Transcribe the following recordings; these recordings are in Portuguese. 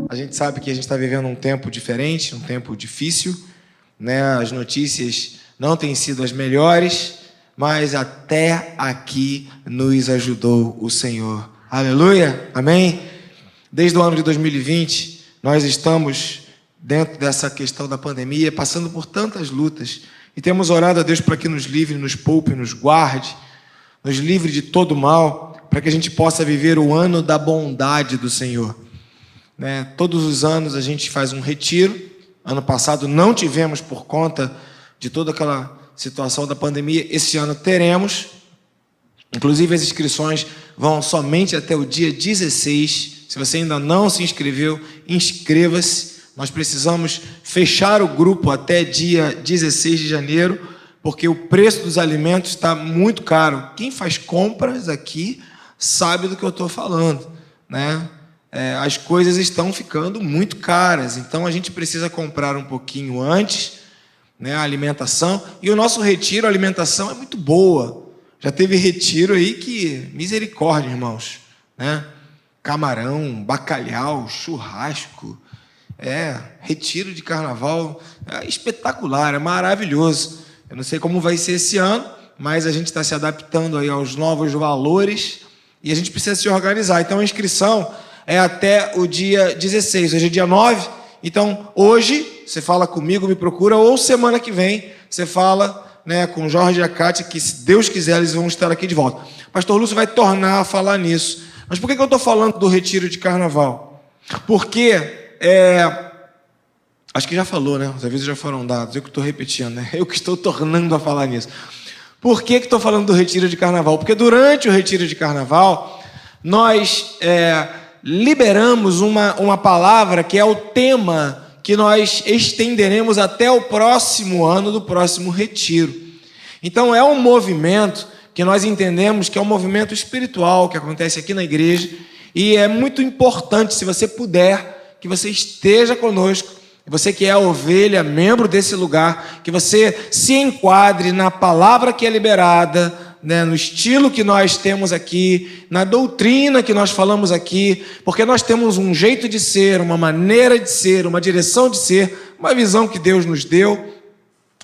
A gente sabe que a gente está vivendo um tempo diferente, um tempo difícil, né? As notícias não têm sido as melhores, mas até aqui nos ajudou o Senhor. Aleluia, amém? Desde o ano de 2020, nós estamos dentro dessa questão da pandemia, passando por tantas lutas, e temos orado a Deus para que nos livre, nos poupe, nos guarde, nos livre de todo mal, para que a gente possa viver o ano da bondade do Senhor. Né? Todos os anos a gente faz um retiro. Ano passado não tivemos por conta de toda aquela situação da pandemia. Esse ano teremos. Inclusive as inscrições vão somente até o dia 16. Se você ainda não se inscreveu, inscreva-se. Nós precisamos fechar o grupo até dia 16 de janeiro, porque o preço dos alimentos está muito caro. Quem faz compras aqui sabe do que eu estou falando, né? As coisas estão ficando muito caras, então a gente precisa comprar um pouquinho antes, né, a alimentação. E o nosso retiro, a alimentação é muito boa. Já teve retiro aí que, misericórdia, irmãos, né? Camarão, bacalhau, churrasco, retiro de carnaval, é espetacular, é maravilhoso. Eu não sei como vai ser esse ano, mas a gente está se adaptando aí aos novos valores e a gente precisa se organizar. Então a inscrição é até o dia 16, hoje é dia 9, então hoje você fala comigo, me procura, ou semana que vem você fala, né, com o Jorge e a Kátia, que se Deus quiser eles vão estar aqui de volta. Pastor Lúcio vai tornar a falar nisso. Mas por que eu estou falando do retiro de carnaval? Porque, acho que já falou, né? Os avisos já foram dados, eu que estou repetindo, né? Eu que estou tornando a falar nisso. Por que estou falando do retiro de carnaval? Porque durante o retiro de carnaval, nós liberamos uma palavra que é o tema que nós estenderemos até o próximo ano do próximo retiro. Então é um movimento que nós entendemos que é um movimento espiritual que acontece aqui na igreja, e é muito importante, se você puder, que você esteja conosco, você que é a ovelha, membro desse lugar, que você se enquadre na palavra que é liberada, né, no estilo que nós temos aqui, na doutrina que nós falamos aqui, porque nós temos um jeito de ser, uma maneira de ser, uma direção de ser, uma visão que Deus nos deu,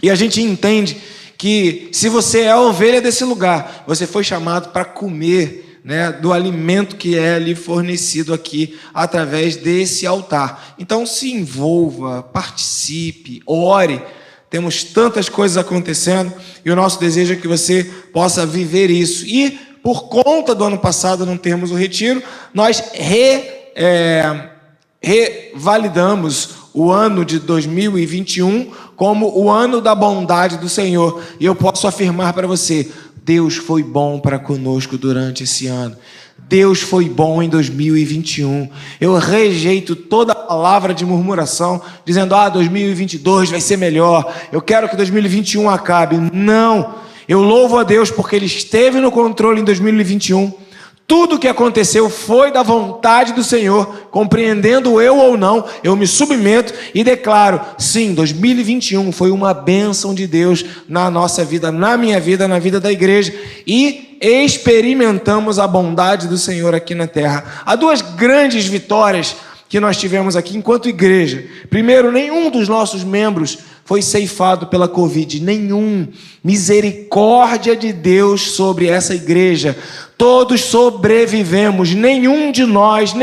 e a gente entende que se você é a ovelha desse lugar, você foi chamado para comer, né, do alimento que é lhe fornecido aqui através desse altar. Então se envolva, participe, ore. Temos tantas coisas acontecendo e o nosso desejo é que você possa viver isso. E por conta do ano passado não termos o retiro, nós revalidamos o ano de 2021 como o ano da bondade do Senhor. E eu posso afirmar para você, Deus foi bom para conosco durante esse ano. Deus foi bom em 2021. Eu rejeito toda palavra de murmuração, dizendo, 2022 vai ser melhor, eu quero que 2021 acabe. Não, eu louvo a Deus porque Ele esteve no controle em 2021. Tudo o que aconteceu foi da vontade do Senhor, compreendendo eu ou não, eu me submeto e declaro, sim, 2021 foi uma bênção de Deus na nossa vida, na minha vida, na vida da igreja, e experimentamos a bondade do Senhor aqui na terra. Há duas grandes vitórias que nós tivemos aqui enquanto igreja. Primeiro, nenhum dos nossos membros foi ceifado pela Covid, nenhum. Misericórdia de Deus sobre essa igreja. Todos sobrevivemos, nenhum de nós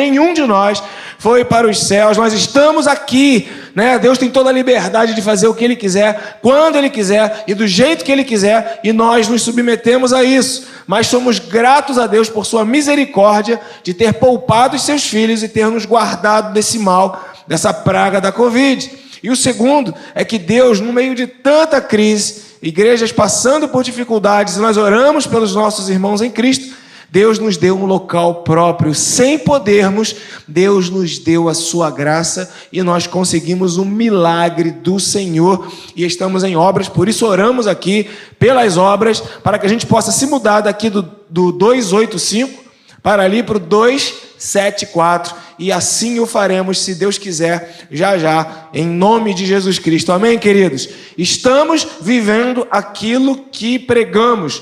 foi para os céus. Nós estamos aqui, né? Deus tem toda a liberdade de fazer o que Ele quiser, quando Ele quiser e do jeito que Ele quiser, e nós nos submetemos a isso. Mas somos gratos a Deus por sua misericórdia de ter poupado os seus filhos e ter nos guardado desse mal, dessa praga da Covid. E o segundo é que Deus, no meio de tanta crise, igrejas passando por dificuldades, nós oramos pelos nossos irmãos em Cristo, Deus nos deu um local próprio, sem podermos, Deus nos deu a sua graça e nós conseguimos um milagre do Senhor e estamos em obras, por isso oramos aqui pelas obras, para que a gente possa se mudar daqui do 285 para ali para o 274 e assim o faremos, se Deus quiser, já, em nome de Jesus Cristo. Amém, queridos? Estamos vivendo aquilo que pregamos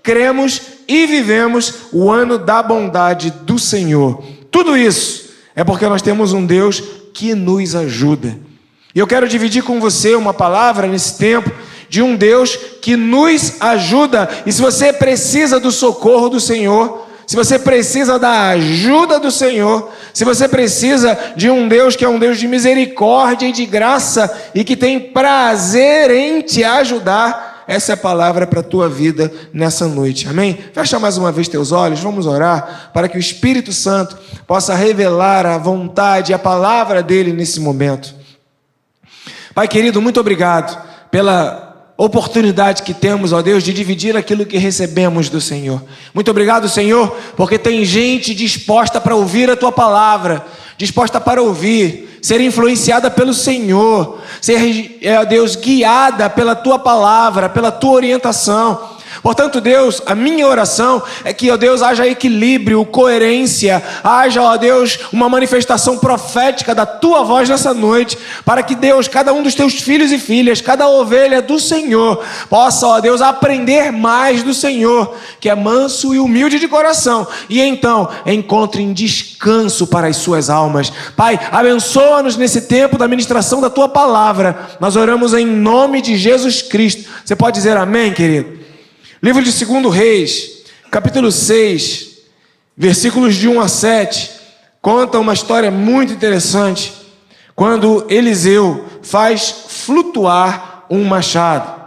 cremos e vivemos o ano da bondade do Senhor. Tudo isso é porque nós temos um Deus que nos ajuda. E eu quero dividir com você uma palavra nesse tempo de um Deus que nos ajuda. E se você precisa do socorro do Senhor, se você precisa da ajuda do Senhor, se você precisa de um Deus que é um Deus de misericórdia e de graça e que tem prazer em te ajudar, essa é a palavra para a tua vida nessa noite, amém? Fecha mais uma vez teus olhos, vamos orar para que o Espírito Santo possa revelar a vontade e a palavra dele nesse momento. Pai querido, muito obrigado pela oportunidade que temos, ó Deus, de dividir aquilo que recebemos do Senhor. Muito obrigado, Senhor, porque tem gente disposta para ouvir a Tua palavra, disposta para ouvir, ser influenciada pelo Senhor, ser, ó Deus, guiada pela Tua palavra, pela Tua orientação. Portanto, Deus, a minha oração é que, ó Deus, haja equilíbrio, coerência, haja, ó Deus, uma manifestação profética da Tua voz nessa noite, para que, Deus, cada um dos Teus filhos e filhas, cada ovelha do Senhor, possa, ó Deus, aprender mais do Senhor, que é manso e humilde de coração, e então encontrem descanso para as suas almas. Pai, abençoa-nos nesse tempo da ministração da Tua palavra. Nós oramos em nome de Jesus Cristo. Você pode dizer amém, querido? Livro de 2 Reis, capítulo 6, versículos de 1 a 7, conta uma história muito interessante, quando Eliseu faz flutuar um machado.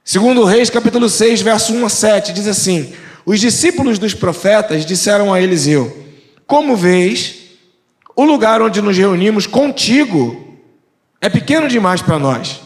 2 Reis, capítulo 6, verso 1 a 7, diz assim: os discípulos dos profetas disseram a Eliseu: como vês, o lugar onde nos reunimos contigo é pequeno demais para nós.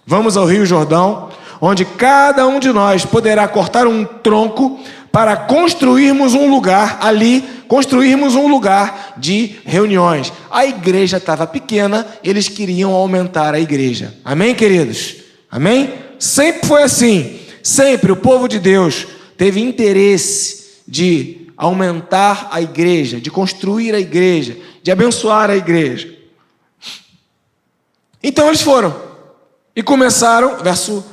Vamos ao Rio Jordão, onde cada um de nós poderá cortar um tronco para construirmos um lugar ali, construirmos um lugar de reuniões. A igreja estava pequena, eles queriam aumentar a igreja. Amém, queridos? Amém? Sempre foi assim. Sempre o povo de Deus teve interesse de aumentar a igreja, de construir a igreja, de abençoar a igreja. Então eles foram e começaram, verso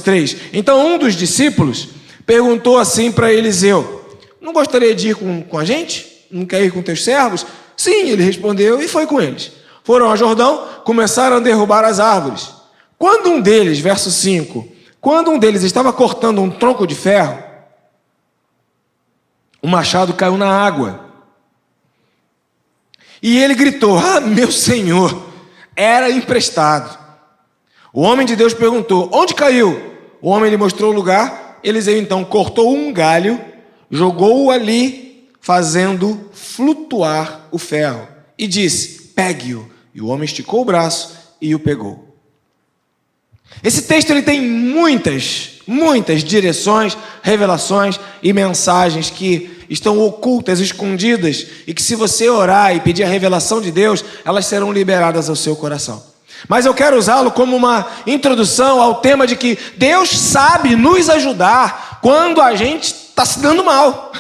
3. Então um dos discípulos perguntou assim para Eliseu: não gostaria de ir com a gente? Não quer ir com teus servos? Sim, ele respondeu e foi com eles. Foram ao Jordão, começaram a derrubar as árvores. Quando um deles, verso 5, quando um deles estava cortando um tronco de ferro, o machado caiu na água. E ele gritou: ah, meu senhor, era emprestado. O homem de Deus perguntou: onde caiu? O homem lhe mostrou o lugar. Eliseu então cortou um galho, jogou-o ali, fazendo flutuar o ferro, e disse: pegue-o. E o homem esticou o braço e o pegou. Esse texto ele tem muitas direções, revelações e mensagens que estão ocultas, escondidas, e que se você orar e pedir a revelação de Deus, elas serão liberadas ao seu coração. Mas eu quero usá-lo como uma introdução ao tema de que Deus sabe nos ajudar quando a gente está se dando mal.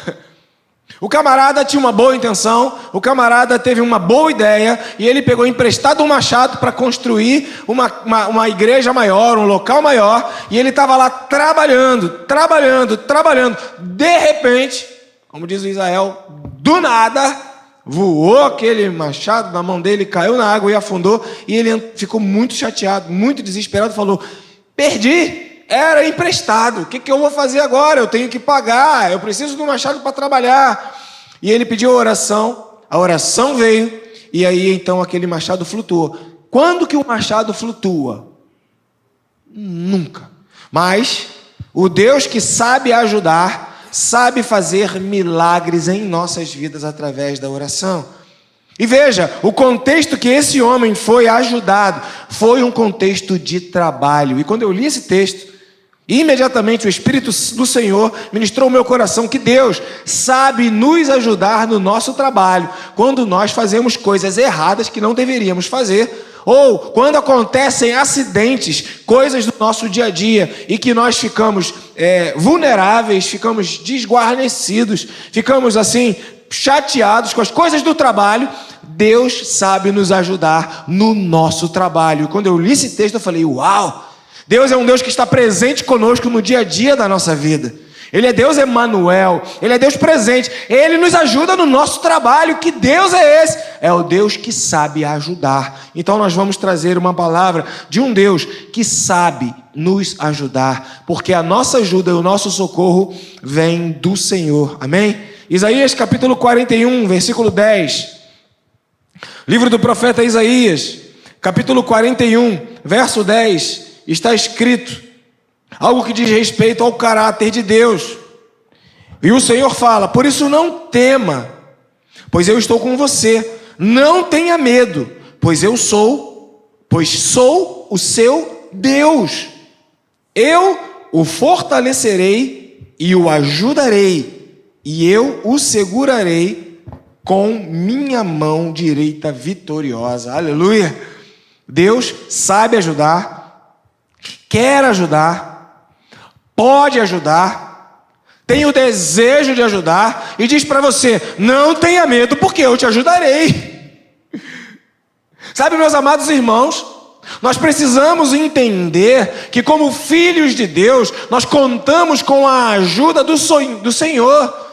O camarada tinha uma boa intenção, o camarada teve uma boa ideia, e ele pegou emprestado um machado para construir uma igreja maior, um local maior, e ele estava lá trabalhando. De repente, como diz o Israel, do nada, voou aquele machado na mão dele, caiu na água e afundou, e ele ficou muito chateado, muito desesperado, falou: perdi, era emprestado, o que eu vou fazer agora? Eu tenho que pagar, eu preciso de um machado para trabalhar. E ele pediu a oração veio, e aí então aquele machado flutuou. Quando que o machado flutua? Nunca. Mas o Deus que sabe ajudar, sabe fazer milagres em nossas vidas através da oração. E veja, o contexto que esse homem foi ajudado foi um contexto de trabalho. E quando eu li esse texto, imediatamente o Espírito do Senhor ministrou ao meu coração que Deus sabe nos ajudar no nosso trabalho, quando nós fazemos coisas erradas que não deveríamos fazer, ou quando acontecem acidentes, coisas do nosso dia a dia, e que nós ficamos vulneráveis, ficamos desguarnecidos, ficamos assim chateados com as coisas do trabalho. Deus sabe nos ajudar no nosso trabalho. E quando eu li esse texto eu falei: uau! Deus é um Deus que está presente conosco no dia a dia da nossa vida. Ele é Deus Emanuel, Ele é Deus presente, Ele nos ajuda no nosso trabalho. Que Deus é esse? É o Deus que sabe ajudar. Então nós vamos trazer uma palavra de um Deus que sabe nos ajudar, porque a nossa ajuda e o nosso socorro vem do Senhor, amém? Isaías capítulo 41, versículo 10, livro do profeta Isaías, capítulo 41, verso 10, está escrito algo que diz respeito ao caráter de Deus. E o Senhor fala: por isso não tema, pois eu estou com você. Não tenha medo, pois sou o seu Deus. Eu o fortalecerei e o ajudarei, e eu o segurarei com minha mão direita vitoriosa. Aleluia! Deus sabe ajudar, quer ajudar, pode ajudar, tem o desejo de ajudar e diz para você: não tenha medo, porque eu te ajudarei. Sabe, meus amados irmãos, nós precisamos entender que, como filhos de Deus, nós contamos com a ajuda do Senhor.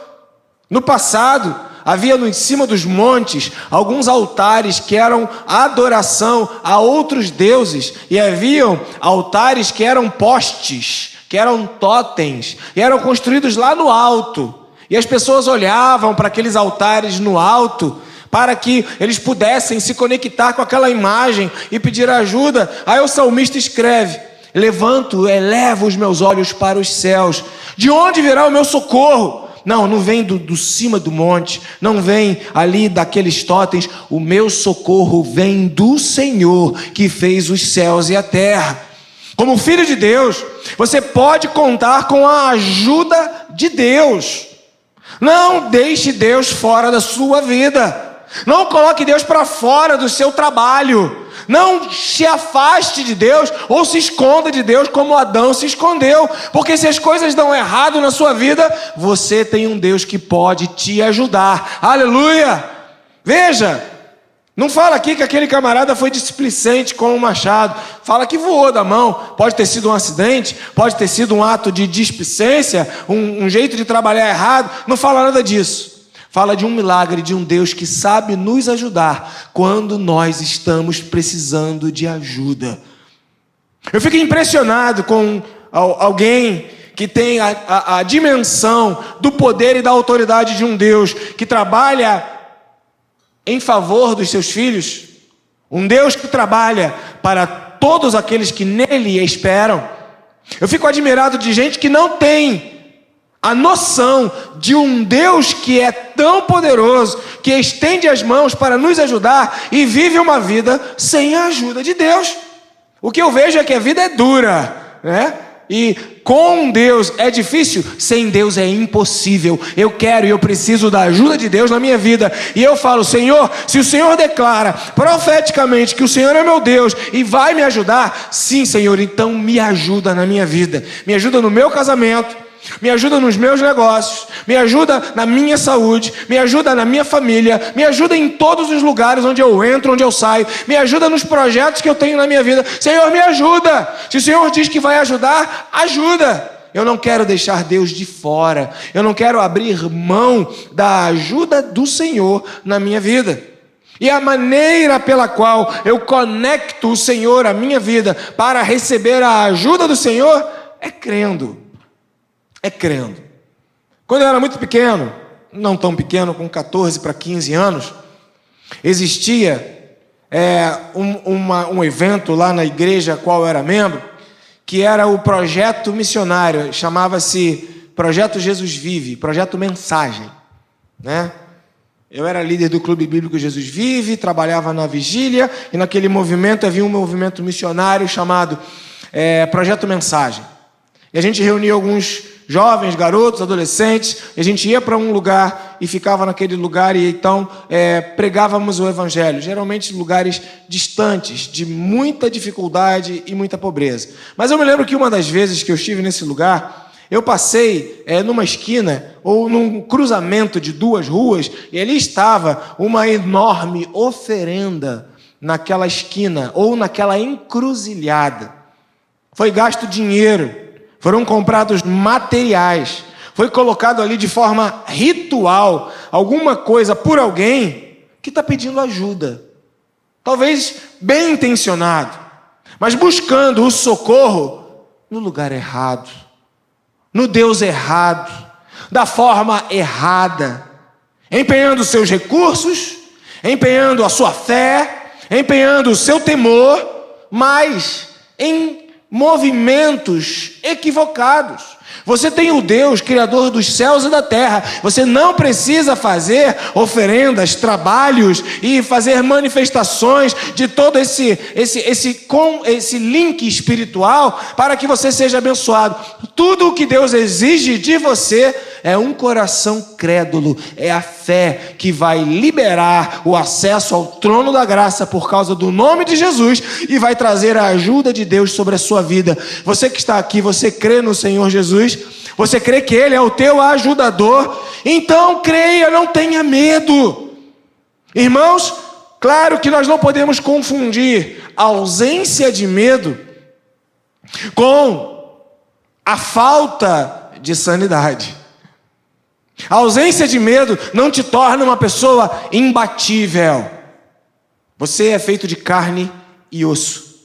No passado, havia em cima dos montes alguns altares que eram adoração a outros deuses, e haviam altares que eram postes, que eram totens, e eram construídos lá no alto, e as pessoas olhavam para aqueles altares no alto, para que eles pudessem se conectar com aquela imagem e pedir ajuda. Aí o salmista escreve: elevo os meus olhos para os céus, de onde virá o meu socorro? Não vem do cima do monte, não vem ali daqueles totens. O meu socorro vem do Senhor, que fez os céus e a terra. Como filho de Deus, você pode contar com a ajuda de Deus. Não deixe Deus fora da sua vida. Não coloque Deus para fora do seu trabalho. Não se afaste de Deus ou se esconda de Deus como Adão se escondeu. Porque se as coisas dão errado na sua vida, você tem um Deus que pode te ajudar. Aleluia! Veja, não fala aqui que aquele camarada foi displicente com um machado. Fala que voou da mão. Pode ter sido um acidente, pode ter sido um ato de displicência, um jeito de trabalhar errado. Não fala nada disso. Fala de um milagre, de um Deus que sabe nos ajudar quando nós estamos precisando de ajuda. Eu fico impressionado com alguém que tem a dimensão do poder e da autoridade de um Deus que trabalha em favor dos seus filhos, um Deus que trabalha para todos aqueles que nele esperam. Eu fico admirado de gente que não tem a noção de um Deus que é tão poderoso, que estende as mãos para nos ajudar e vive uma vida sem a ajuda de Deus. O que eu vejo é que a vida é dura, né? E com Deus é difícil, sem Deus é impossível. Eu quero e eu preciso da ajuda de Deus na minha vida. E eu falo: Senhor, se o Senhor declara profeticamente que o Senhor é meu Deus e vai me ajudar, sim, Senhor, então me ajuda na minha vida. Me ajuda no meu casamento, me ajuda nos meus negócios, me ajuda na minha saúde, me ajuda na minha família, me ajuda em todos os lugares onde eu entro, onde eu saio, me ajuda nos projetos que eu tenho na minha vida. Senhor, me ajuda. Se o Senhor diz que vai ajudar, ajuda. Eu não quero deixar Deus de fora, eu não quero abrir mão da ajuda do Senhor na minha vida. E a maneira pela qual eu conecto o Senhor à minha vida para receber a ajuda do Senhor é crendo. Quando eu era muito pequeno, não tão pequeno, com 14 para 15 anos, existia um evento lá na igreja a qual eu era membro, que era o projeto missionário, chamava-se Projeto Jesus Vive, Projeto Mensagem, né? Eu era líder do Clube Bíblico Jesus Vive, trabalhava na vigília, e naquele movimento havia um movimento missionário chamado Projeto Mensagem. E a gente reunia alguns jovens, garotos, adolescentes, e a gente ia para um lugar e ficava naquele lugar e então pregávamos o evangelho, geralmente em lugares distantes, de muita dificuldade e muita pobreza. Mas eu me lembro que uma das vezes que eu estive nesse lugar, eu passei numa esquina ou num cruzamento de duas ruas e ali estava uma enorme oferenda naquela esquina ou naquela encruzilhada. foi gasto dinheiro, foram comprados materiais, foi colocado ali de forma ritual, alguma coisa por alguém que está pedindo ajuda. Talvez bem intencionado, mas buscando o socorro no lugar errado, no Deus errado, da forma errada, empenhando seus recursos, empenhando a sua fé, empenhando o seu temor, mas em movimentos equivocados. Você tem o Deus, Criador dos céus e da terra. Você não precisa fazer oferendas, trabalhos e fazer manifestações de todo esse link espiritual para que você seja abençoado. Tudo o que Deus exige de você é um coração crédulo, é a fé que vai liberar o acesso ao trono da graça por causa do nome de Jesus e vai trazer a ajuda de Deus sobre a sua vida. Você que está aqui, você crê no Senhor Jesus? Você crê que Ele é o teu ajudador? Então creia, não tenha medo. Irmãos, claro que nós não podemos confundir a ausência de medo com a falta de sanidade. A ausência de medo não te torna uma pessoa imbatível. Você é feito de carne e osso.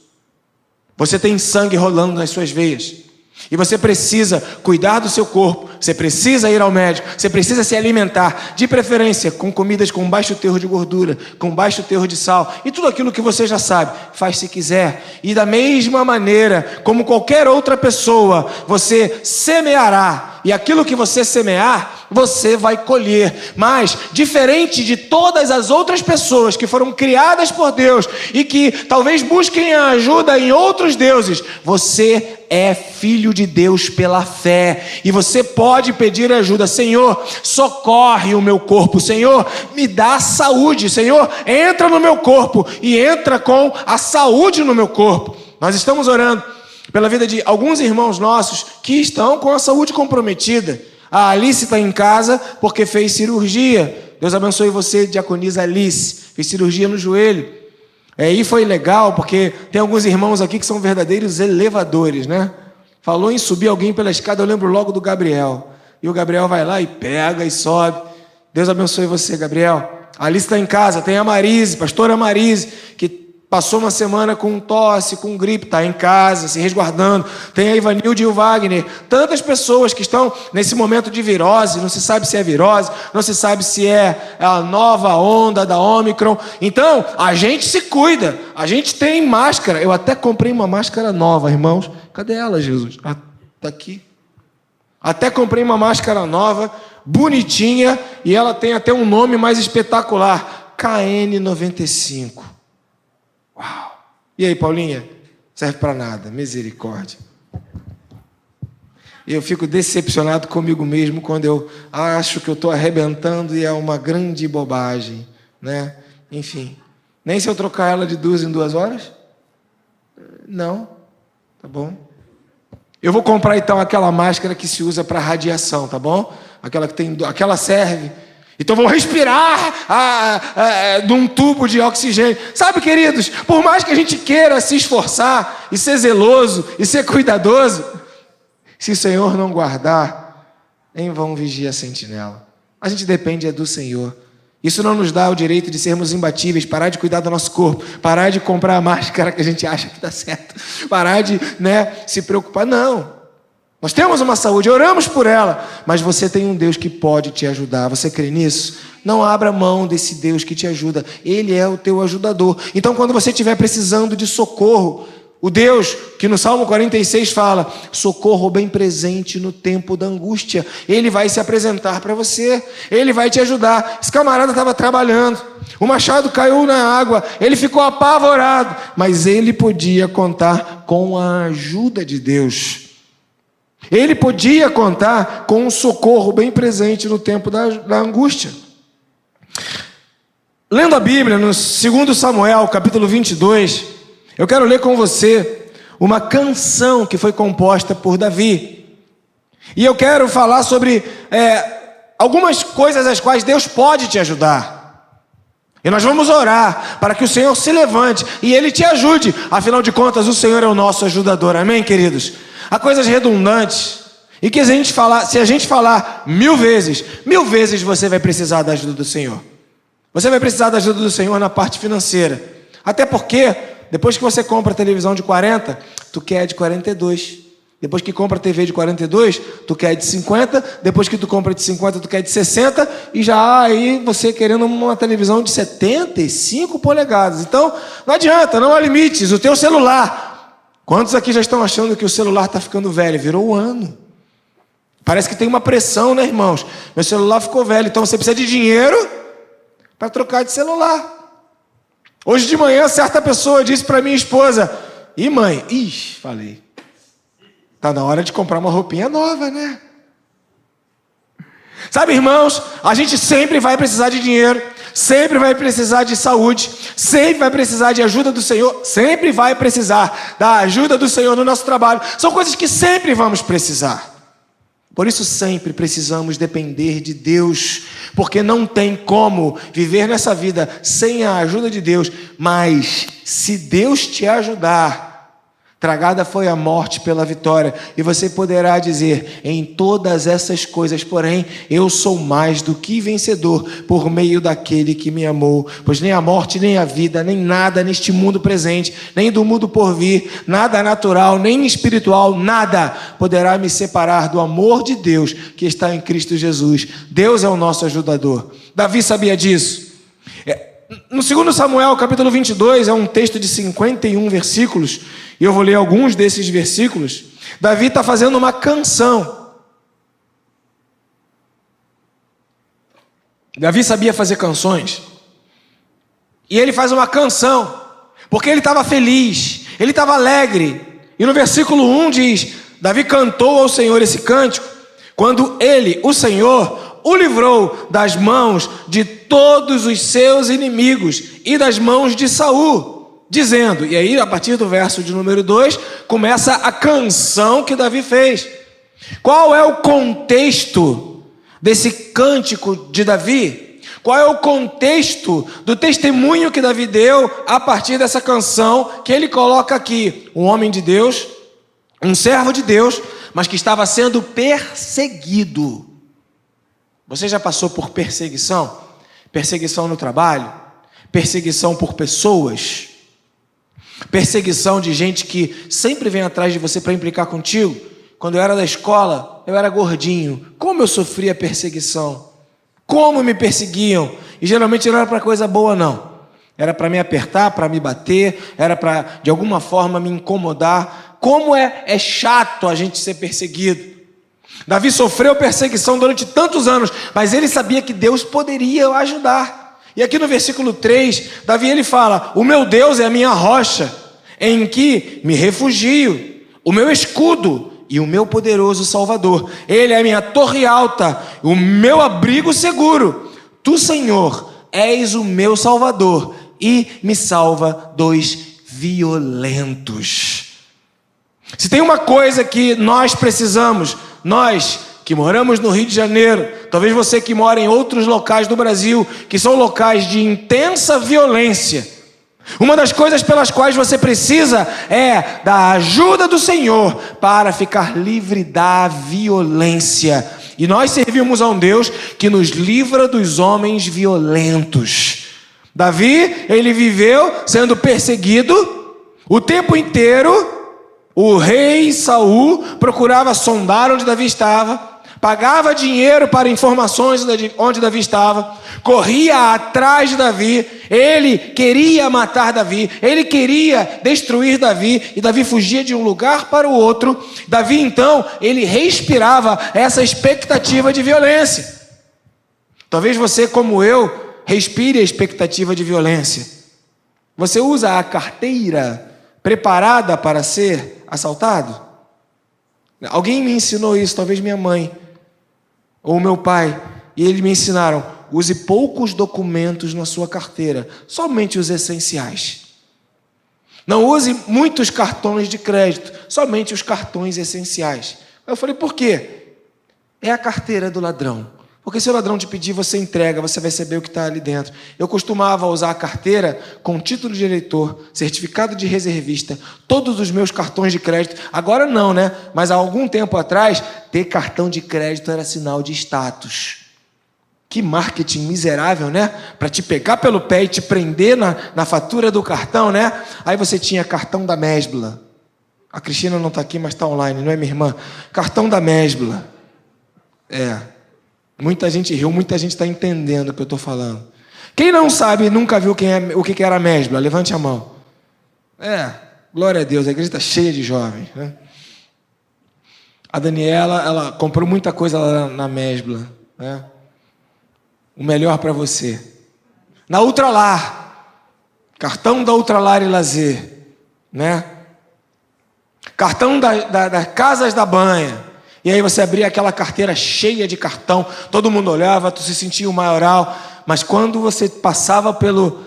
Você tem sangue rolando nas suas veias. E você precisa cuidar do seu corpo, você precisa ir ao médico, você precisa se alimentar, de preferência com comidas com baixo teor de gordura, com baixo teor de sal, e tudo aquilo que você já sabe, faz se quiser. E da mesma maneira, como qualquer outra pessoa, você semeará, e aquilo que você semear, você vai colher. Mas, diferente de todas as outras pessoas que foram criadas por Deus e que talvez busquem a ajuda em outros deuses, você é filho de Deus pela fé, e você pode pedir ajuda. Senhor, socorre o meu corpo. Senhor, me dá saúde. Senhor, entra no meu corpo e entra com a saúde no meu corpo. Nós estamos orando pela vida de alguns irmãos nossos que estão com a saúde comprometida. A Alice está em casa porque fez cirurgia. Deus abençoe você, diaconisa Alice. Fez cirurgia no joelho. E foi legal, porque tem alguns irmãos aqui que são verdadeiros elevadores, né? Falou em subir alguém pela escada, eu lembro logo do Gabriel. E o Gabriel vai lá e pega e sobe. Deus abençoe você, Gabriel. A Alice está em casa, tem a Marise, pastora Marise, que passou uma semana com tosse, com gripe, está em casa, se resguardando. Tem a Ivanilde e o Wagner. Tantas pessoas que estão nesse momento de virose, não se sabe se é virose, não se sabe se é a nova onda da Ômicron. Então, a gente se cuida, a gente tem máscara. Eu até comprei uma máscara nova, irmãos. Cadê ela, Jesus? Ah, está aqui. Até comprei uma máscara nova, bonitinha, e ela tem até um nome mais espetacular, KN95. Uau! E aí, Paulinha? Serve para nada, misericórdia. Eu fico decepcionado comigo mesmo quando eu acho que eu estou arrebentando e é uma grande bobagem, né? Enfim, nem se eu trocar ela de 2 em 2 horas? Não, tá bom. Eu vou comprar então aquela máscara que se usa para radiação, tá bom? Aquela serve. Então vou respirar de um tubo de oxigênio. Sabe, queridos, por mais que a gente queira se esforçar e ser zeloso e ser cuidadoso, se o Senhor não guardar, em vão vigia a sentinela. A gente depende do Senhor. Isso não nos dá o direito de sermos imbatíveis, parar de cuidar do nosso corpo, parar de comprar a máscara que a gente acha que está certo, parar de se preocupar. Não. Nós temos uma saúde, oramos por ela, mas você tem um Deus que pode te ajudar. Você crê nisso? Não abra mão desse Deus que te ajuda. Ele é o teu ajudador. Então, quando você estiver precisando de socorro, o Deus que no Salmo 46 fala, socorro bem presente no tempo da angústia, Ele vai se apresentar para você, Ele vai te ajudar. Esse camarada estava trabalhando, o machado caiu na água, ele ficou apavorado, mas ele podia contar com a ajuda de Deus. Ele podia contar com um socorro bem presente no tempo da angústia. Lendo a Bíblia, no 2 Samuel, capítulo 22, eu quero ler com você uma canção que foi composta por Davi. E eu quero falar sobre algumas coisas as quais Deus pode te ajudar. E nós vamos orar para que o Senhor se levante e Ele te ajude. Afinal de contas, o Senhor é o nosso ajudador. Amém, queridos? Há coisas redundantes e que se a gente falar 1000 vezes você vai precisar da ajuda do Senhor. Você vai precisar da ajuda do Senhor na parte financeira. Até porque, depois que você compra a televisão de 40, tu quer de 42. Depois que compra a TV de 42, tu quer de 50. Depois que tu compra de 50, tu quer de 60. E já aí você querendo uma televisão de 75 polegadas. Então, não adianta, não há limites. O teu celular. Quantos aqui já estão achando que o celular está ficando velho? Virou o ano. Parece que tem uma pressão, né, irmãos? Meu celular ficou velho. Então você precisa de dinheiro para trocar de celular. Hoje de manhã, certa pessoa disse para minha esposa: "Ih, mãe, falei. Está na hora de comprar uma roupinha nova, né?" Sabe, irmãos, a gente sempre vai precisar de dinheiro, sempre vai precisar de saúde, sempre vai precisar de ajuda do Senhor, sempre vai precisar da ajuda do Senhor no nosso trabalho. São coisas que sempre vamos precisar. Por isso sempre precisamos depender de Deus, porque não tem como viver nessa vida sem a ajuda de Deus. Mas se Deus te ajudar, tragada foi a morte pela vitória, e você poderá dizer: em todas essas coisas, porém, eu sou mais do que vencedor, por meio daquele que me amou. Pois nem a morte, nem a vida, nem nada neste mundo presente, nem do mundo por vir, nada natural, nem espiritual, nada poderá me separar do amor de Deus que está em Cristo Jesus. Deus é o nosso ajudador. Davi sabia disso. No 2 Samuel, capítulo 22, é um texto de 51 versículos, e eu vou ler alguns desses versículos. Davi está fazendo uma canção. Davi sabia fazer canções, e ele faz uma canção, porque ele estava feliz, ele estava alegre. E no versículo 1 diz: Davi cantou ao Senhor esse cântico, quando ele, o Senhor, o livrou das mãos de todos os seus inimigos e das mãos de Saul, dizendo. E aí, a partir do verso de número 2, começa a canção que Davi fez. Qual é o contexto desse cântico de Davi? Qual é o contexto do testemunho que Davi deu a partir dessa canção que ele coloca aqui? Um homem de Deus, um servo de Deus, mas que estava sendo perseguido. Você já passou por perseguição? Perseguição no trabalho? Perseguição por pessoas? Perseguição de gente que sempre vem atrás de você para implicar contigo? Quando eu era da escola, eu era gordinho. Como eu sofria perseguição? Como me perseguiam? E geralmente não era para coisa boa, não. Era para me apertar, para me bater, era para, de alguma forma, me incomodar. Como é chato a gente ser perseguido. Davi sofreu perseguição durante tantos anos, mas ele sabia que Deus poderia o ajudar. E aqui no versículo 3, Davi ele fala: o meu Deus é a minha rocha, em que me refugio, o meu escudo e o meu poderoso Salvador. Ele é a minha torre alta, o meu abrigo seguro. Tu, Senhor, és o meu Salvador e me salva dos violentos. Se tem uma coisa que nós precisamos, nós que moramos no Rio de Janeiro, talvez você que mora em outros locais do Brasil, que são locais de intensa violência, uma das coisas pelas quais você precisa é da ajuda do Senhor para ficar livre da violência. E nós servimos a um Deus que nos livra dos homens violentos. Davi, ele viveu sendo perseguido o tempo inteiro. O rei Saul procurava sondar onde Davi estava, pagava dinheiro para informações onde Davi estava, corria atrás de Davi, ele queria matar Davi, ele queria destruir Davi, e Davi fugia de um lugar para o outro. Davi, então, ele respirava essa expectativa de violência. Talvez você, como eu, respire a expectativa de violência. Você usa a carteira preparada para ser assaltado? Alguém me ensinou isso, talvez minha mãe ou meu pai, e eles me ensinaram: use poucos documentos na sua carteira, somente os essenciais. Não use muitos cartões de crédito, somente os cartões essenciais. Eu falei: por quê? É a carteira do ladrão. Porque se o ladrão te pedir, você entrega, você vai saber o que está ali dentro. Eu costumava usar a carteira com título de eleitor, certificado de reservista, todos os meus cartões de crédito. Agora não, né? Mas há algum tempo atrás, ter cartão de crédito era sinal de status. Que marketing miserável, né? Para te pegar pelo pé e te prender na fatura do cartão, né? Aí você tinha cartão da Mesbla. A Cristina não está aqui, mas está online, não é, minha irmã? Cartão da Mesbla. Muita gente riu, muita gente está entendendo o que eu estou falando. Quem não sabe, nunca viu o que era a Mesbla? Levante a mão. Glória a Deus, a igreja está cheia de jovens, né? A Daniela, ela comprou muita coisa lá na Mesbla, né? O melhor para você. Na Ultralar, cartão da Ultralar e Lazer, né? Cartão das Casas da Banha. E aí você abria aquela carteira cheia de cartão, todo mundo olhava, tu se sentia o maioral, mas quando você passava pelo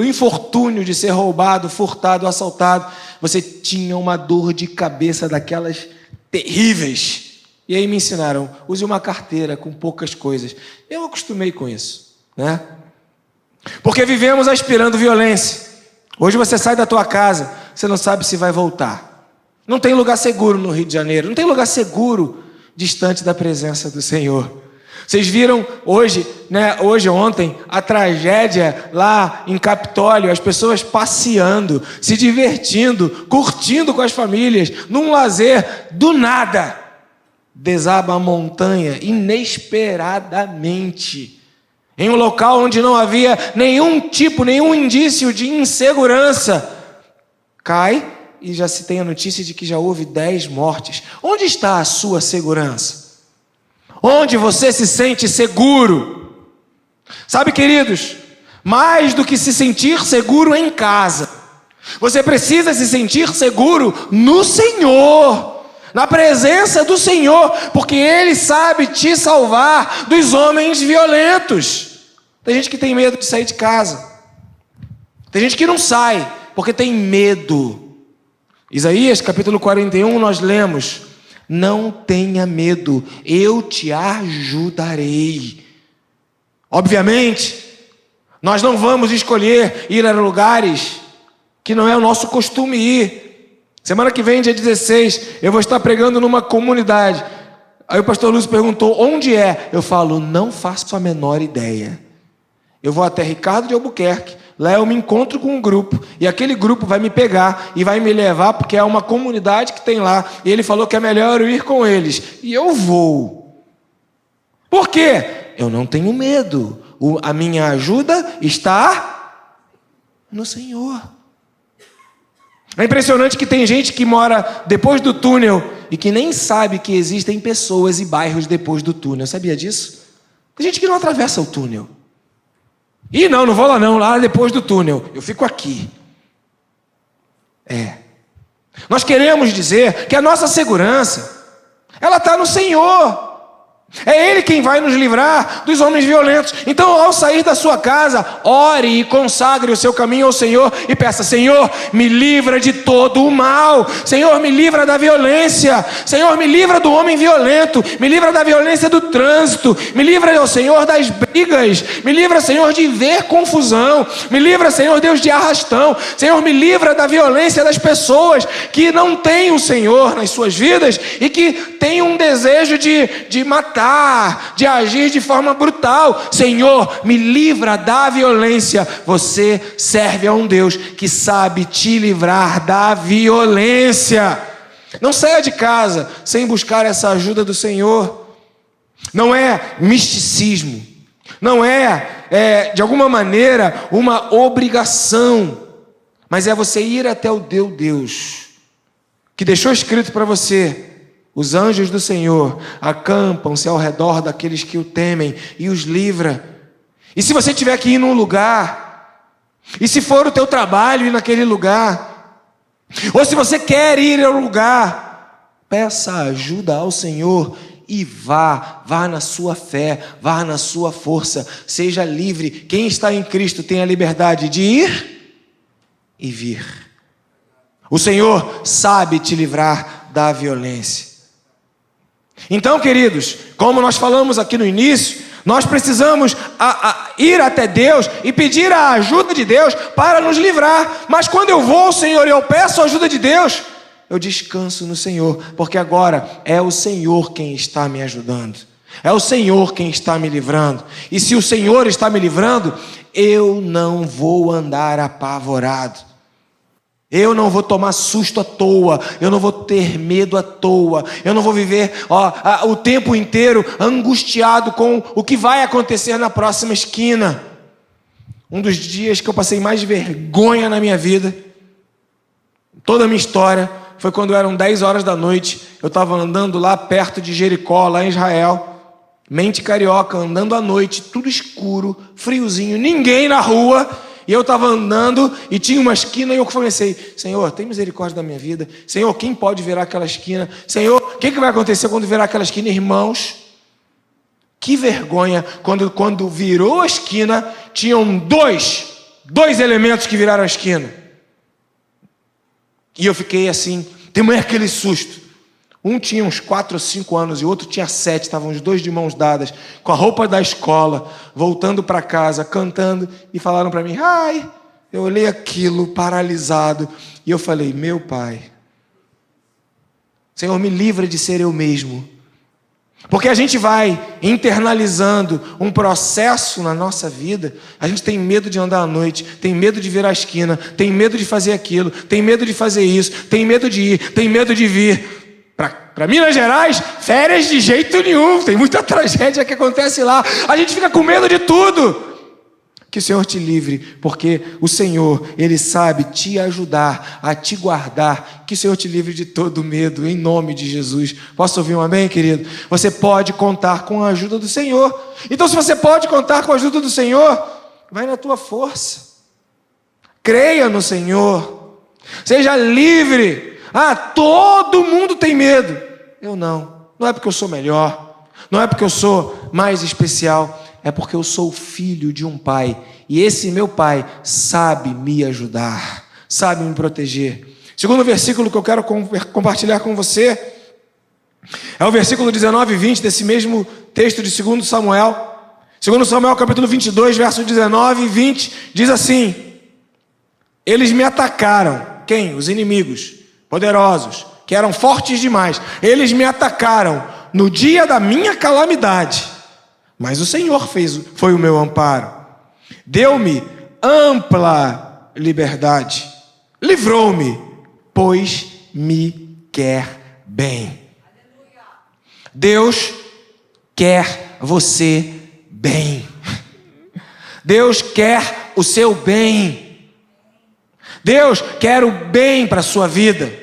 infortúnio de ser roubado, furtado, assaltado, você tinha uma dor de cabeça daquelas terríveis. E aí me ensinaram, use uma carteira com poucas coisas. Eu acostumei com isso, né? Porque vivemos aspirando violência. Hoje você sai da tua casa, você não sabe se vai voltar. Não tem lugar seguro no Rio de Janeiro, não tem lugar seguro distante da presença do Senhor. Vocês viram hoje, né, ontem, a tragédia lá em Capitólio, as pessoas passeando, se divertindo, curtindo com as famílias, num lazer, do nada, desaba a montanha inesperadamente, em um local onde não havia nenhum indício de insegurança, cai. E já se tem a notícia de que já houve 10 mortes. Onde está a sua segurança? Onde você se sente seguro? Sabe, queridos, mais do que se sentir seguro em casa, você precisa se sentir seguro no Senhor, na presença do Senhor, porque Ele sabe te salvar dos homens violentos. Tem gente que tem medo de sair de casa. Tem gente que não sai porque tem medo. Isaías capítulo 41 nós lemos: não tenha medo, eu te ajudarei. Obviamente, nós não vamos escolher ir a lugares que não é o nosso costume ir. Semana que vem, dia 16, eu vou estar pregando numa comunidade. Aí o pastor Lúcio perguntou, onde é? Eu falo, não faço a menor ideia. Eu vou até Ricardo de Albuquerque, lá eu me encontro com um grupo, e aquele grupo vai me pegar e vai me levar, porque é uma comunidade que tem lá, e ele falou que é melhor eu ir com eles, e eu vou. Por quê? Eu não tenho medo, a minha ajuda está no Senhor. É impressionante que tem gente que mora depois do túnel, e que nem sabe que existem pessoas e bairros depois do túnel, sabia disso? Tem gente que não atravessa o túnel. E não vou lá não, lá depois do túnel. Eu fico aqui. Nós queremos dizer que a nossa segurança, ela está no Senhor. É Ele quem vai nos livrar dos homens violentos. Então, ao sair da sua casa, ore e consagre o seu caminho ao Senhor e peça, Senhor, me livra de todo o mal. Senhor, me livra da violência. Senhor, me livra do homem violento. Me livra da violência do trânsito. Me livra, Senhor, das brigas. Me livra, Senhor, de ver confusão. Me livra, Senhor Deus, de arrastão. Senhor, me livra da violência das pessoas que não têm o Senhor nas suas vidas e que têm um desejo de matar, de agir de forma brutal. Senhor, me livra da violência. Você serve a um Deus que sabe te livrar da violência. Não saia de casa sem buscar essa ajuda do Senhor. Não é misticismo, não é de alguma maneira uma obrigação, mas é você ir até o teu Deus, que deixou escrito para você: os anjos do Senhor acampam-se ao redor daqueles que o temem e os livra. E se você tiver que ir num lugar, e se for o teu trabalho ir naquele lugar, ou se você quer ir ao lugar, peça ajuda ao Senhor e vá na sua fé, vá na sua força, seja livre. Quem está em Cristo tem a liberdade de ir e vir. O Senhor sabe te livrar da violência. Então, queridos, como nós falamos aqui no início, nós precisamos ir até Deus e pedir a ajuda de Deus para nos livrar. Mas quando eu vou ao Senhor e eu peço a ajuda de Deus, eu descanso no Senhor, porque agora é o Senhor quem está me ajudando. É o Senhor quem está me livrando. E se o Senhor está me livrando, eu não vou andar apavorado. Eu não vou tomar susto à toa, eu não vou ter medo à toa, eu não vou viver o tempo inteiro angustiado com o que vai acontecer na próxima esquina. Um dos dias que eu passei mais vergonha na minha vida, toda a minha história, foi quando eram 10 horas da noite, eu estava andando lá perto de Jericó, lá em Israel, mente carioca, andando à noite, tudo escuro, friozinho, ninguém na rua. E eu estava andando e tinha uma esquina e eu comecei: Senhor, tem misericórdia da minha vida. Senhor, quem pode virar aquela esquina? Senhor, o que vai acontecer quando virar aquela esquina? Irmãos, que vergonha. Quando virou a esquina, tinham dois elementos que viraram a esquina. E eu fiquei assim, tomei aquele susto. Um tinha uns 4 ou 5 anos e o outro tinha 7, estavam os dois de mãos dadas, com a roupa da escola, voltando para casa, cantando, e falaram para mim: ai. Eu olhei aquilo paralisado e eu falei: meu Pai, Senhor, me livra de ser eu mesmo. Porque a gente vai internalizando um processo na nossa vida. A gente tem medo de andar à noite, tem medo de virar a esquina, tem medo de fazer aquilo, tem medo de fazer isso, tem medo de ir, tem medo de vir. Para Minas Gerais, férias de jeito nenhum, tem muita tragédia que acontece lá, a gente fica com medo de tudo. Que o Senhor te livre, porque o Senhor, Ele sabe te ajudar, a te guardar. Que o Senhor te livre de todo medo, em nome de Jesus. Posso ouvir um amém, querido? Você pode contar com a ajuda do Senhor. Então, se você pode contar com a ajuda do Senhor, vai na tua força, creia no Senhor, seja livre. Todo mundo tem medo. Eu não. Não é porque eu sou melhor, não é porque eu sou mais especial, é porque eu sou filho de um pai. E esse meu pai sabe me ajudar, sabe me proteger. Segundo versículo que eu quero compartilhar com você é o versículo 19 e 20 desse mesmo texto de 2 Samuel. 2 Samuel capítulo 22, versos 19 e 20, diz assim: eles me atacaram. Quem? Os inimigos poderosos, que eram fortes demais. Eles me atacaram no dia da minha calamidade, mas o Senhor foi o meu amparo. Deu-me ampla liberdade, livrou-me, pois me quer bem. Deus quer você bem. Deus quer o seu bem. Deus quer o bem para a sua vida.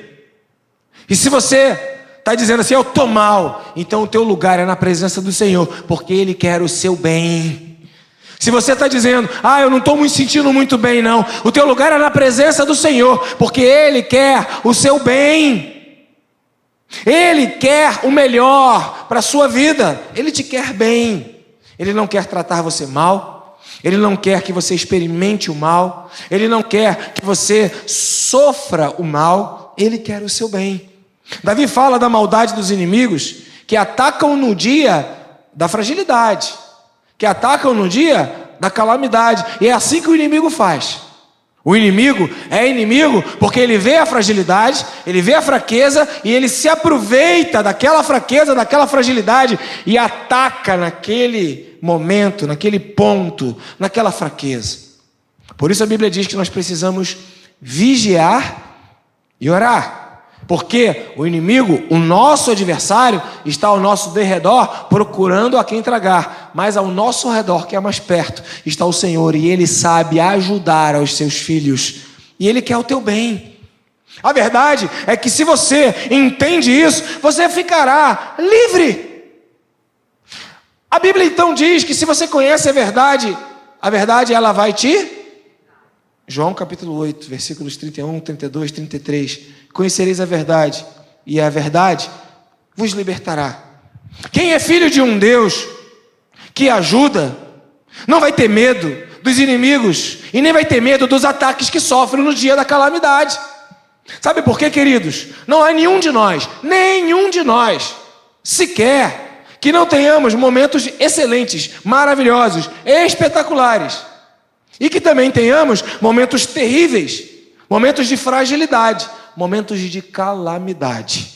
E se você está dizendo assim: eu estou mal, então o teu lugar é na presença do Senhor, porque Ele quer o seu bem. Se você está dizendo: eu não estou me sentindo muito bem não, o teu lugar é na presença do Senhor, porque Ele quer o seu bem. Ele quer o melhor para a sua vida. Ele te quer bem. Ele não quer tratar você mal. Ele não quer que você experimente o mal. Ele não quer que você sofra o mal. Ele quer o seu bem. Davi fala da maldade dos inimigos que atacam no dia da fragilidade, que atacam no dia da calamidade. E é assim que o inimigo faz. O inimigo é inimigo porque ele vê a fragilidade, ele vê a fraqueza e ele se aproveita daquela fraqueza, daquela fragilidade e ataca naquele momento, naquele ponto, naquela fraqueza. Por isso a Bíblia diz que nós precisamos vigiar e orar. Porque o inimigo, o nosso adversário, está ao nosso derredor procurando a quem tragar. Mas ao nosso redor, que é mais perto, está o Senhor. E Ele sabe ajudar aos seus filhos. E Ele quer o teu bem. A verdade é que se você entende isso, você ficará livre. A Bíblia então diz que se você conhece a verdade ela vai te... João capítulo 8, versículos 31, 32, 33. Conhecereis a verdade, e a verdade vos libertará. Quem é filho de um Deus que ajuda, não vai ter medo dos inimigos, e nem vai ter medo dos ataques que sofre no dia da calamidade. Sabe por quê, queridos? Não há nenhum de nós, sequer que não tenhamos momentos excelentes, maravilhosos, espetaculares. E que também tenhamos momentos terríveis, momentos de fragilidade, momentos de calamidade.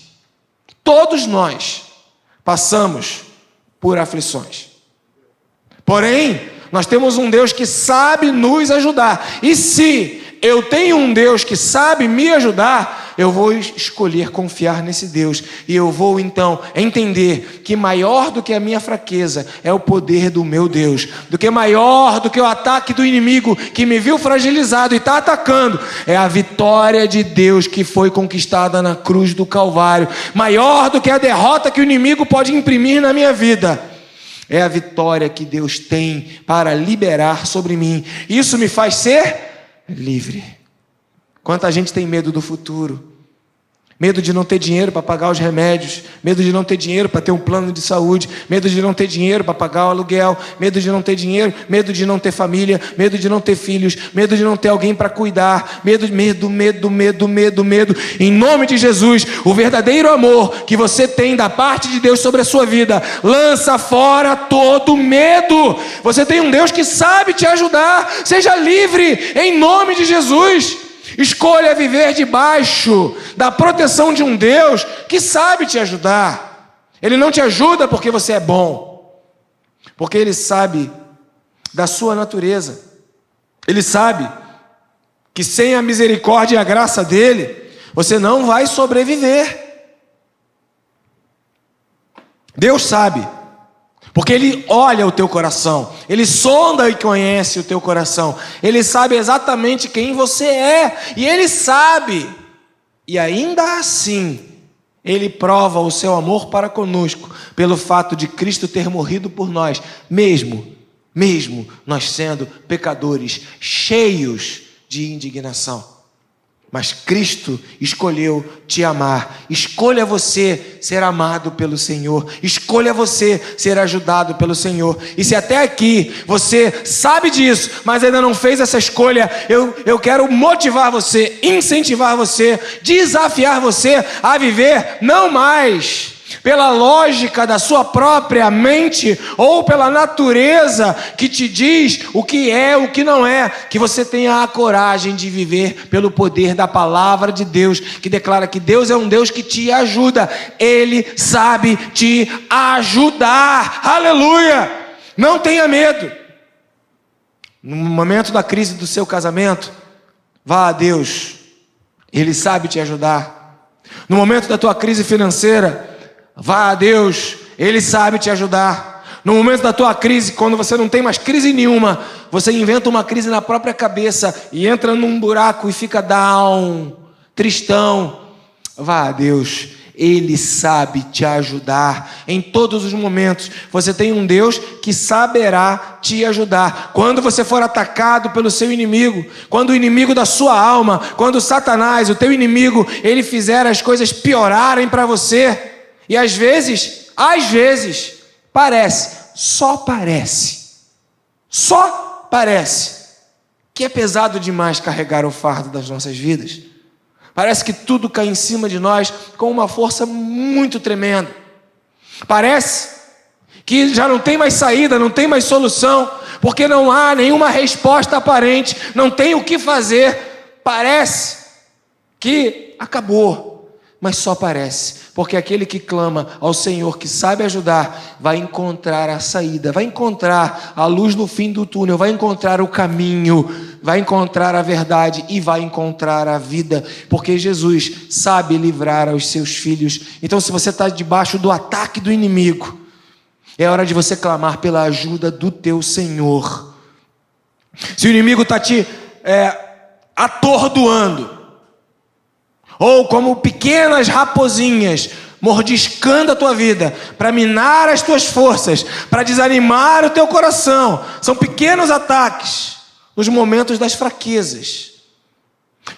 Todos nós passamos por aflições. Porém, nós temos um Deus que sabe nos ajudar. E se eu tenho um Deus que sabe me ajudar, eu vou escolher confiar nesse Deus. E eu vou então entender que maior do que a minha fraqueza é o poder do meu Deus. Do que maior do que o ataque do inimigo que me viu fragilizado e está atacando, é a vitória de Deus que foi conquistada na cruz do Calvário. Maior do que a derrota que o inimigo pode imprimir na minha vida, é a vitória que Deus tem para liberar sobre mim. Isso me faz ser livre. Quanta gente tem medo do futuro, medo de não ter dinheiro para pagar os remédios, medo de não ter dinheiro para ter um plano de saúde, medo de não ter dinheiro para pagar o aluguel, medo de não ter dinheiro, medo de não ter família, medo de não ter filhos, medo de não ter alguém para cuidar, medo. Em nome de Jesus, o verdadeiro amor que você tem da parte de Deus sobre a sua vida, lança fora todo medo. Você tem um Deus que sabe te ajudar. Seja livre em nome de Jesus. Escolha viver debaixo da proteção de um Deus que sabe te ajudar. Ele não te ajuda porque você é bom, porque Ele sabe da sua natureza. Ele sabe que sem a misericórdia e a graça dEle, você não vai sobreviver. Deus sabe, porque Ele olha o teu coração, Ele sonda e conhece o teu coração, Ele sabe exatamente quem você é, e Ele sabe, e ainda assim, Ele prova o seu amor para conosco, pelo fato de Cristo ter morrido por nós, mesmo nós sendo pecadores, cheios de indignação. Mas Cristo escolheu te amar. Escolha você ser amado pelo Senhor. Escolha você ser ajudado pelo Senhor. E se até aqui você sabe disso, mas ainda não fez essa escolha, eu quero motivar você, incentivar você, desafiar você a viver não mais pela lógica da sua própria mente ou pela natureza que te diz o que é, o que não é, que você tenha a coragem de viver pelo poder da palavra de Deus, que declara que Deus é um Deus que te ajuda. Ele sabe te ajudar. Aleluia! Não tenha medo. No momento da crise do seu casamento, vá a Deus. Ele sabe te ajudar. No momento da tua crise financeira, vá a Deus, Ele sabe te ajudar. No momento da tua crise, quando você não tem mais crise nenhuma, você inventa uma crise na própria cabeça e entra num buraco e fica down, tristão. Vá a Deus, Ele sabe te ajudar em todos os momentos. Você tem um Deus que saberá te ajudar. Quando você for atacado pelo seu inimigo, quando o inimigo da sua alma, quando Satanás, o teu inimigo, ele fizer as coisas piorarem para você, e às vezes, só parece que é pesado demais carregar o fardo das nossas vidas. Parece que tudo cai em cima de nós com uma força muito tremenda. Parece que já não tem mais saída, não tem mais solução, porque não há nenhuma resposta aparente, não tem o que fazer. Parece que acabou. Mas só parece, porque aquele que clama ao Senhor, que sabe ajudar, vai encontrar a saída, vai encontrar a luz no fim do túnel, vai encontrar o caminho, vai encontrar a verdade e vai encontrar a vida, porque Jesus sabe livrar aos seus filhos. Então, se você está debaixo do ataque do inimigo, é hora de você clamar pela ajuda do teu Senhor. Se o inimigo está te atordoando, ou como pequenas raposinhas mordiscando a tua vida, para minar as tuas forças, para desanimar o teu coração, são pequenos ataques nos momentos das fraquezas,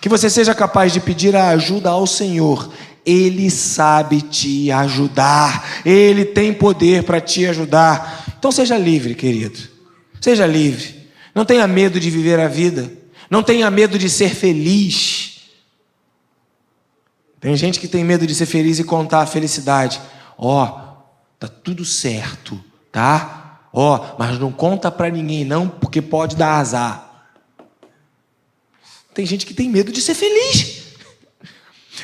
que você seja capaz de pedir a ajuda ao Senhor. Ele sabe te ajudar, Ele tem poder para te ajudar. Então seja livre, querido, seja livre, não tenha medo de viver a vida, não tenha medo de ser feliz. Tem gente que tem medo de ser feliz e contar a felicidade. Tá tudo certo, tá? Mas não conta para ninguém não, porque pode dar azar. Tem gente que tem medo de ser feliz.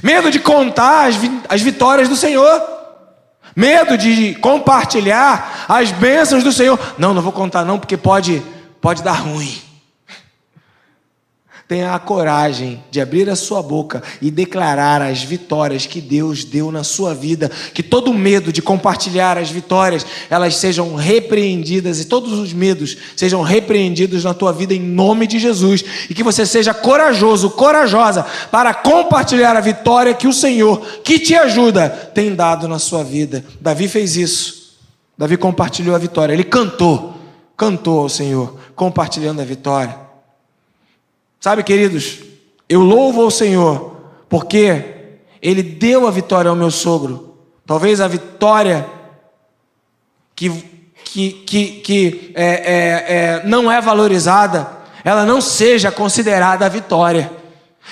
Medo de contar as vitórias do Senhor. Medo de compartilhar as bênçãos do Senhor. Não vou contar não, porque pode dar ruim. Tenha a coragem de abrir a sua boca e declarar as vitórias que Deus deu na sua vida. Que todo medo de compartilhar as vitórias, elas sejam repreendidas, e todos os medos sejam repreendidos na tua vida em nome de Jesus. E que você seja corajoso, corajosa para compartilhar a vitória que o Senhor, que te ajuda, tem dado na sua vida. Davi fez isso. Davi compartilhou a vitória. Ele cantou ao Senhor, compartilhando a vitória. Sabe, queridos, eu louvo ao Senhor, porque Ele deu a vitória ao meu sogro. Talvez a vitória que não é valorizada, ela não seja considerada a vitória.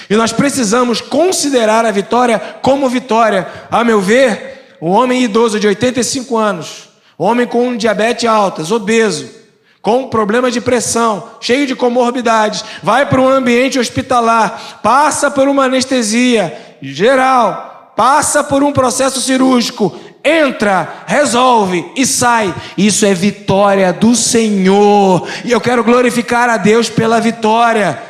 E nós precisamos considerar a vitória como vitória. A meu ver, um homem idoso de 85 anos, um homem com diabetes alta, obeso, com problema de pressão, cheio de comorbidades, vai para um ambiente hospitalar, passa por uma anestesia geral, passa por um processo cirúrgico, entra, resolve e sai. Isso é vitória do Senhor. E eu quero glorificar a Deus pela vitória.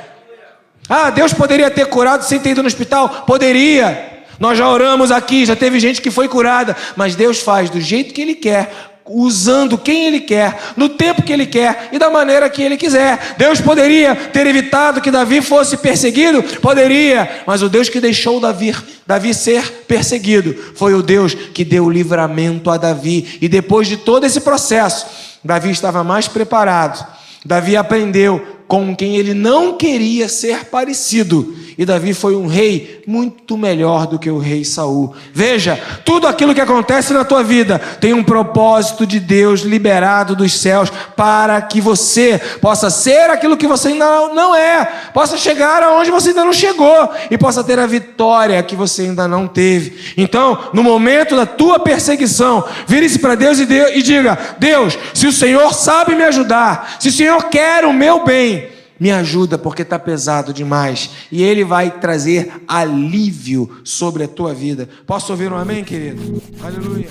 Deus poderia ter curado sem ter ido no hospital? Poderia. Nós já oramos aqui, já teve gente que foi curada, mas Deus faz do jeito que Ele quer, usando quem Ele quer, no tempo que Ele quer e da maneira que Ele quiser. Deus poderia ter evitado que Davi fosse perseguido? Poderia, mas o Deus que deixou Davi ser perseguido foi o Deus que deu o livramento a Davi. E depois de todo esse processo, Davi estava mais preparado. Davi aprendeu com quem ele não queria ser parecido. E Davi foi um rei muito melhor do que o rei Saul. Veja, tudo aquilo que acontece na tua vida tem um propósito de Deus liberado dos céus para que você possa ser aquilo que você ainda não é, possa chegar aonde você ainda não chegou e possa ter a vitória que você ainda não teve. Então, no momento da tua perseguição, vire-se para Deus e diga: Deus, se o Senhor sabe me ajudar, se o Senhor quer o meu bem, me ajuda, porque está pesado demais. E Ele vai trazer alívio sobre a tua vida. Posso ouvir um amém, querido? Aleluia.